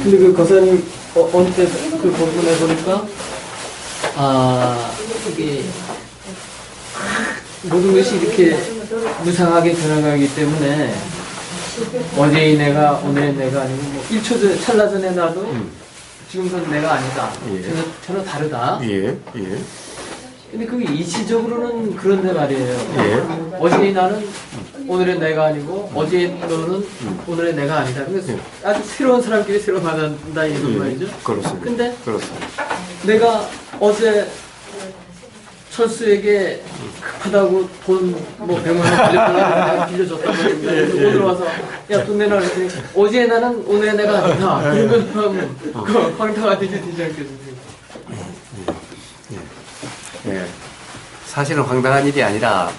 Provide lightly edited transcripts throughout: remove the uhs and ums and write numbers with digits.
근데 그 거사님 어느 때 그 본문에 보니까 이게 모든 것이 이렇게 무상하게 변화가기 때문에 어제의 내가 오늘의 내가 아니고 뭐 1초 전 찰나 전에 나도 지금은 내가 아니다. 예. 전혀 다르다. 예, 예. 근데 그게 이치적으로는 그런데 말이에요. 예. 어제의 나는 오늘의 내가 아니고 어제의 너는 오늘의 내가 아니다. 그래서 아주 새로운 사람끼리 새로 만난다 이런 말이죠. 그렇습니다. 근데 그렇습니다. 내가 어제 철수에게 급하다고 돈 뭐 100만 원 빌려줬단 말이에요. 오늘 와서 야 돈 내놔 그랬더니 어제의 나는 오늘의 내가 아니다. 그러면 그 황당하게 되지 않겠습니까? 예. 사실은 황당한 일이 아니라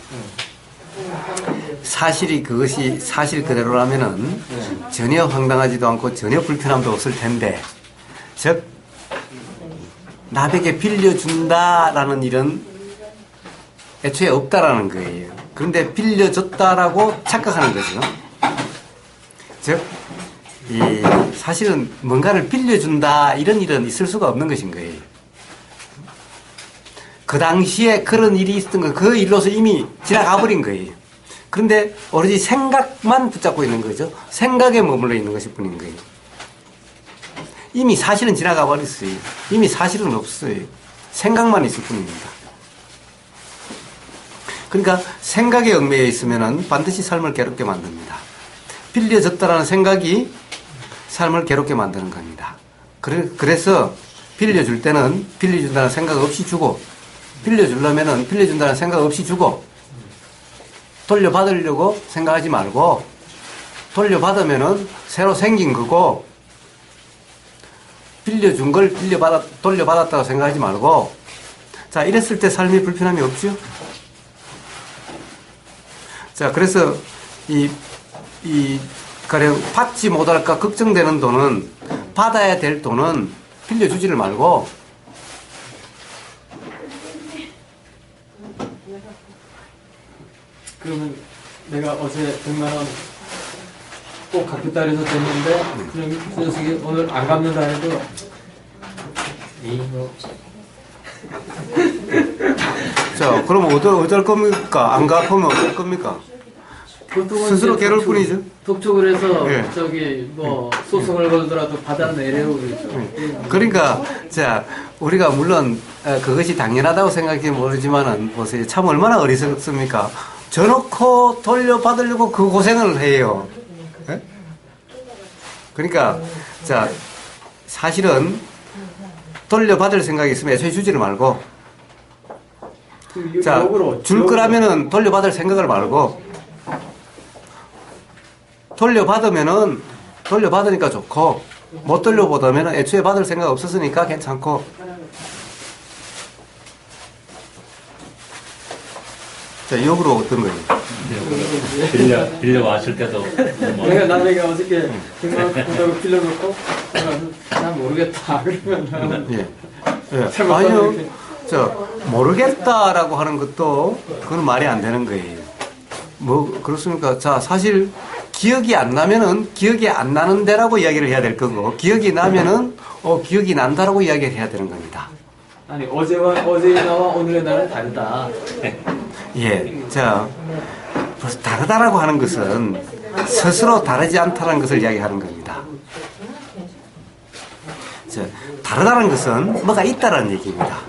사실이 그것이 사실 그대로라면은 전혀 황당하지도 않고 전혀 불편함도 없을 텐데, 즉 남에게 빌려준다라는 일은 애초에 없다라는 거예요. 그런데 빌려줬다라고 착각하는 거죠. 즉 이 사실은 뭔가를 빌려준다 이런 일은 있을 수가 없는 것인 거예요. 그 당시에 그런 일이 있었던 거, 그 일로서 이미 지나가 버린 거예요. 그런데 오로지 생각만 붙잡고 있는 거죠. 생각에 머물러 있는 것일 뿐인 거예요. 이미 사실은 지나가 버렸어요. 이미 사실은 없어요. 생각만 있을 뿐입니다. 그러니까 생각에 얽매여 있으면은 반드시 삶을 괴롭게 만듭니다. 빌려줬다라는 생각이 삶을 괴롭게 만드는 겁니다. 그래서 빌려줄 때는 빌려준다는 생각 없이 주고, 빌려주려면은 빌려준다는 생각 없이 주고, 돌려받으려고 생각하지 말고, 돌려받으면은 새로 생긴 거고, 빌려준 걸 돌려받았다고 생각하지 말고, 자, 이랬을 때 삶이 불편함이 없죠? 자, 그래서 가령 받지 못할까 걱정되는 돈은, 받아야 될 돈은 빌려주지를 말고, 그러면 내가 어제 100만 원 꼭 갚겠다 해서 됐는데 그냥 그 녀석이 오늘 안 갚는다 해도 자, 그럼 어떨 겁니까? 안 갚으면 어떨 겁니까? 스스로 괴로울 뿐이죠. 독촉을 해서 예. 저기 뭐 소송을 걸더라도 받아내려고 그러죠. 그러니까 자, 우리가 물론 그것이 당연하다고 생각할지 모르지만은 보세요. 참 얼마나 어리석습니까? 저놓고 돌려받으려고 그 고생을 해요. 예? 그러니까 자, 사실은 돌려받을 생각이 있으면 애초에 주지를 말고, 자, 줄 거라면은 돌려받을 생각을 말고, 돌려받으면은 돌려받으니까 좋고, 못 돌려받으면은 애초에 받을 생각 없었으니까 괜찮고. 자, 역으로 어떤 거예요? 빌려 왔을 때도 뭐 내가 남에게 어저께 100만 원 준다고 빌려놓고 난 모르겠다 그러면 예. 예. 아니요. 자, 모르겠다라고 하는 것도 그건 말이 안 되는 거예요. 뭐 그렇습니까? 자, 사실 기억이 안 나면은 기억이 안 나는데라고 이야기를 해야 될 거고, 기억이 나면은 기억이 난다라고 이야기를 해야 되는 겁니다. 아니 어제의 나와 오늘의 나는 다르다. 예. 자, 벌써 다르다라고 하는 것은 스스로 다르지 않다는 것을 이야기하는 겁니다. 자, 다르다는 것은 뭐가 있다라는 얘기입니다.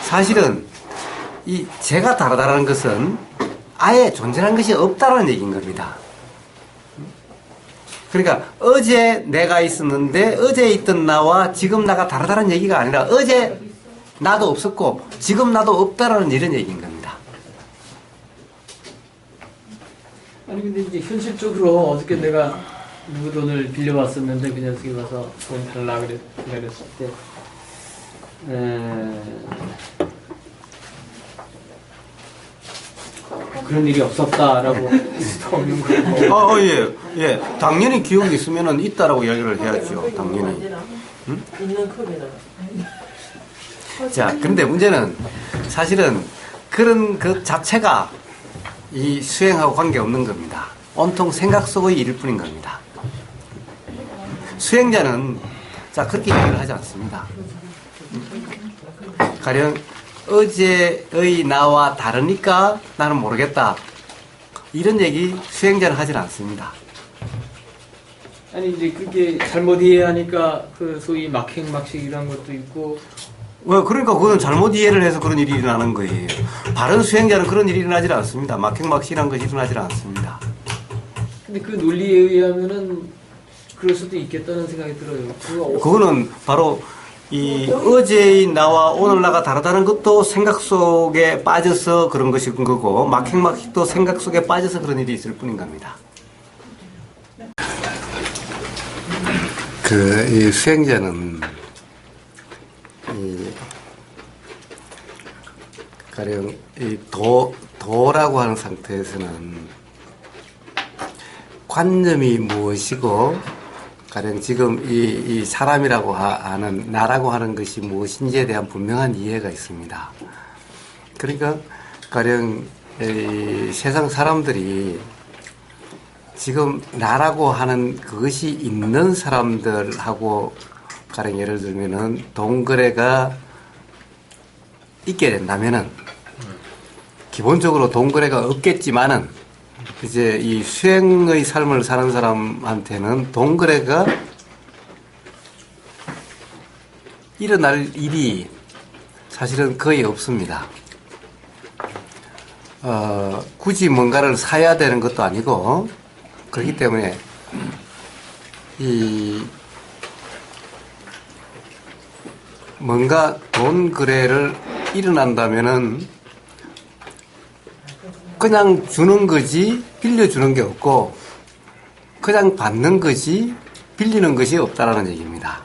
사실은 이 제가 다르다라는 것은 아예 존재하는 것이 없다라는 얘기인 겁니다. 그러니까 어제 내가 있었는데 어제 있던 나와 지금 나가 다르다는 얘기가 아니라 어제 나도 없었고 지금 나도 없다라는 이런 얘기인 겁니다. 아니 근데 이제 현실적으로 어저께 내가 누구 돈을 빌려왔었는데 그 녀석이 와서 돈 달라 그랬을 때 그런 일이 없었다라고 할 수도 없는 거고. 예, 예. 당연히 기억이 있으면은 있다라고 이야기를 해야죠. 당연히. 응? 있는 크기는. 자, 근데 문제는 사실은 그런 그 자체가 이 수행하고 관계없는 겁니다. 온통 생각 속의 일일 뿐인 겁니다. 수행자는 자 그렇게 얘기를 하지 않습니다. 가령 어제의 나와 다르니까 나는 모르겠다. 이런 얘기 수행자는 하질 않습니다. 아니 이제 그렇게 잘못 이해하니까 그 소위 막행막식 이런 것도 있고. 그러니까 그건 잘못 이해를 해서 그런 일이 일어나는 거예요. 바른 수행자는 그런 일이 일어나질 않습니다. 막행막식이라는 것이 일어나질 않습니다. 근데 그 논리에 의하면은 그럴 수도 있겠다는 생각이 들어요. 그거는 바로 이 어제의 나와 오늘 나가 다르다는 것도 생각 속에 빠져서 그런 것인 거고 막행막식도 생각 속에 빠져서 그런 일이 있을 뿐인 겁니다. 이 수행자는 가령 도라고 하는 상태에서는 관념이 무엇이고 가령 지금 이 사람이라고 하는 나라고 하는 것이 무엇인지에 대한 분명한 이해가 있습니다. 그러니까 가령 이 세상 사람들이 지금 나라고 하는 그것이 있는 사람들하고 가령 예를 들면은 동거래가 있게 된다면은 기본적으로 동거래가 없겠지만은 이제 이 수행의 삶을 사는 사람한테는 동거래가 일어날 일이 사실은 거의 없습니다. 굳이 뭔가를 사야 되는 것도 아니고 그렇기 때문에 뭔가 돈 거래를 일어난다면은 그냥 주는 거지 빌려주는 게 없고 그냥 받는 거지 빌리는 것이 없다라는 얘기입니다.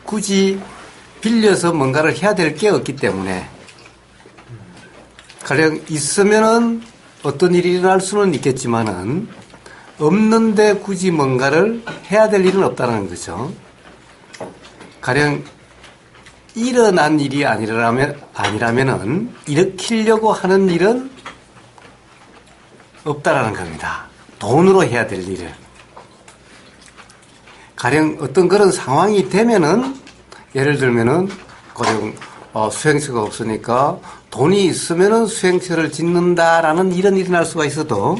굳이 빌려서 뭔가를 해야 될 게 없기 때문에 가령 있으면은 어떤 일이 일어날 수는 있겠지만은 없는데 굳이 뭔가를 해야 될 일은 없다는 거죠. 가령 일어난 일이 아니라면은 일으키려고 하는 일은 없다라는 겁니다. 돈으로 해야 될 일을. 가령 어떤 그런 상황이 되면은 예를 들면은 가령 수행처가 없으니까 돈이 있으면은 수행처를 짓는다라는 일은 일어날 수가 있어도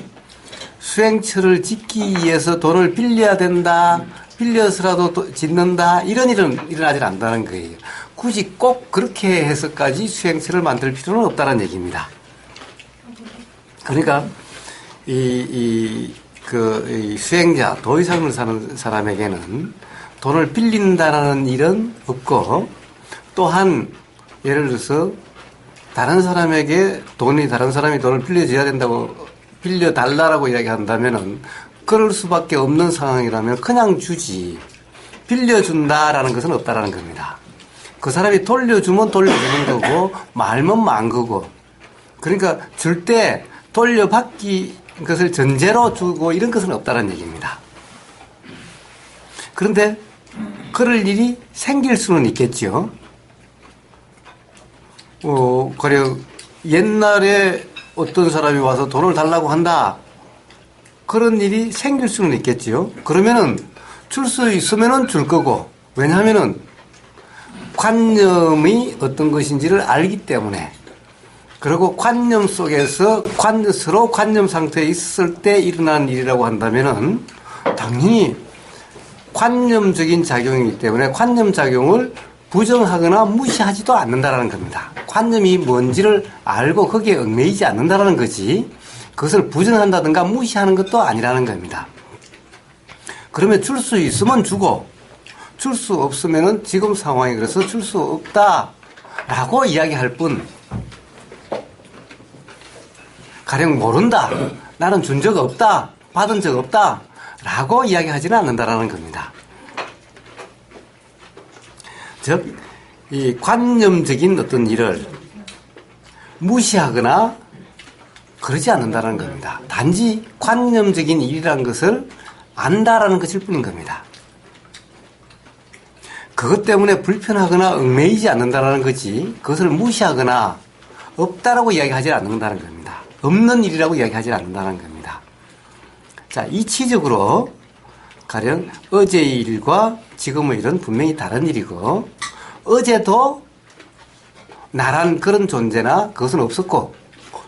수행처를 짓기 위해서 돈을 빌려야 된다. 빌려서라도 짓는다. 이런 일은 일어나질 않는다는 거예요. 굳이 꼭 그렇게 해서까지 수행처를 만들 필요는 없다는 얘기입니다. 그러니까 이 수행자, 도의 삶을 사는 사람에게는 돈을 빌린다는 일은 없고 또한 예를 들어서 다른 사람이 돈을 빌려줘야 된다고 빌려달라고 이야기한다면은 그럴 수밖에 없는 상황이라면 그냥 주지 빌려준다라는 것은 없다라는 겁니다. 그 사람이 돌려주면 돌려주는 거고 말면 만 거고 그러니까 줄 때 돌려받기 것을 전제로 주고 이런 것은 없다는 얘기입니다. 그런데 그럴 일이 생길 수는 있겠죠. 가령 옛날에 어떤 사람이 와서 돈을 달라고 한다. 그런 일이 생길 수는 있겠지요. 그러면은 줄 수 있으면은 줄 거고 왜냐하면은 관념이 어떤 것인지를 알기 때문에 그리고 관념 속에서 서로 관념 상태에 있을 때 일어나는 일이라고 한다면은 당연히 관념적인 작용이기 때문에 관념 작용을 부정하거나 무시하지도 않는다라는 겁니다. 관념이 뭔지를 알고 거기에 얽매이지 않는다라는 거지 그것을 부정한다든가 무시하는 것도 아니라는 겁니다. 그러면 줄 수 있으면 주고 줄 수 없으면은 지금 상황이 그래서 줄 수 없다라고 이야기할 뿐 가령 모른다. 나는 준 적 없다. 받은 적 없다. 라고 이야기하지는 않는다라는 겁니다. 즉, 이 관념적인 어떤 일을 무시하거나 그러지 않는다는 겁니다. 단지 관념적인 일이라는 것을 안다라는 것일 뿐인 겁니다. 그것 때문에 불편하거나 얽매이지 않는다는 거지 그것을 무시하거나 없다라고 이야기하지 않는다는 겁니다. 없는 일이라고 이야기하지 않는다는 겁니다. 자, 이치적으로 가령 어제의 일과 지금의 일은 분명히 다른 일이고 어제도 나란 그런 존재나 그것은 없었고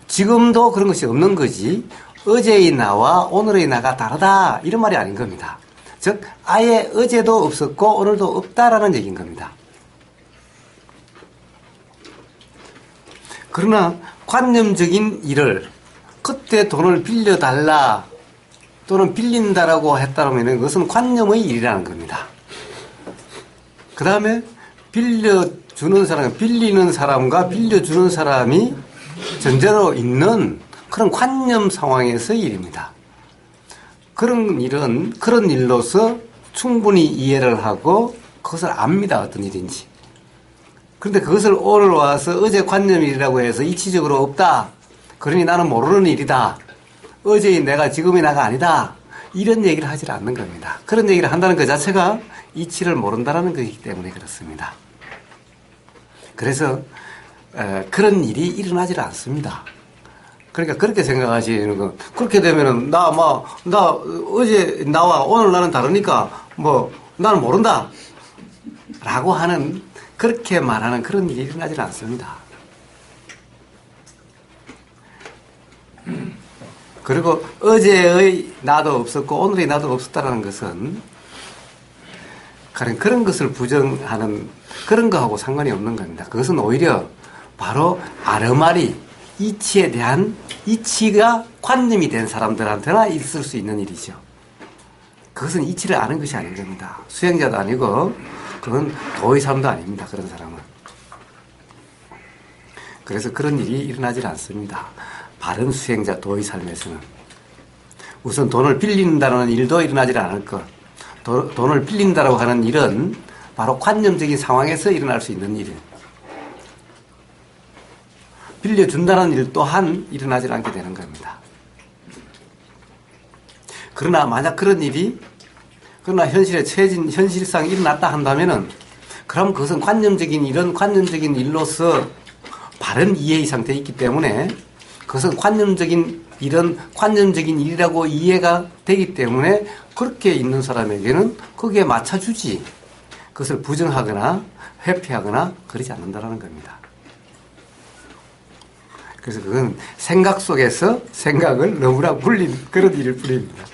지금도 그런 것이 없는 거지 어제의 나와 오늘의 나가 다르다 이런 말이 아닌 겁니다. 즉 아예 어제도 없었고 오늘도 없다라는 얘기인 겁니다. 그러나 관념적인 일을 그때 돈을 빌려달라 또는 빌린다라고 했다면 그것은 관념의 일이라는 겁니다. 그 다음에 빌려주는 사람, 빌리는 사람과 빌려주는 사람이 전제로 있는 그런 관념 상황에서의 일입니다. 그런 일은 그런 일로서 충분히 이해를 하고 그것을 압니다. 어떤 일인지. 그런데 그것을 오늘 와서 어제 관념일이라고 해서 이치적으로 없다. 그러니 나는 모르는 일이다. 어제의 내가 지금의 나가 아니다. 이런 얘기를 하지 않는 겁니다. 그런 얘기를 한다는 것 자체가 이치를 모른다는 것이기 때문에 그렇습니다. 그래서 그런 일이 일어나질 않습니다. 그러니까 그렇게 생각하시는 거. 그렇게 되면은 나 어제 나와 오늘 나는 다르니까 나는 모른다. 라고 하는 그렇게 말하는 그런 일이 일어나질 않습니다. 그리고 어제의 나도 없었고 오늘의 나도 없었다라는 것은 그런 것을 부정하는 그런 거하고 상관이 없는 겁니다. 그것은 오히려 바로 아르마리 이치에 대한 이치가 관념이 된 사람들한테나 있을 수 있는 일이죠. 그것은 이치를 아는 것이 아닌 겁니다. 수행자도 아니고 그건 도의 삶도 아닙니다. 그런 사람은. 그래서 그런 일이 일어나질 않습니다. 바른 수행자 도의 삶에서는 우선 돈을 빌린다는 일도 일어나질 않을 것. 돈을 빌린다고 하는 일은 바로 관념적인 상황에서 일어날 수 있는 일이에요. 빌려준다는 일 또한 일어나질 않게 되는 겁니다. 그러나 만약 그런 일이 그러나 현실에 처해진 현실상 일어났다 한다면은 그럼 그것은 관념적인 일은 관념적인 일로서 바른 이해의 상태에 있기 때문에 그것은 관념적인 일은 관념적인 일이라고 이해가 되기 때문에 그렇게 있는 사람에게는 거기에 맞춰주지 그것을 부정하거나 회피하거나 그러지 않는다는 겁니다. 그래서 그건 생각 속에서 생각을 너무나 불린 그런 일일 뿐입니다.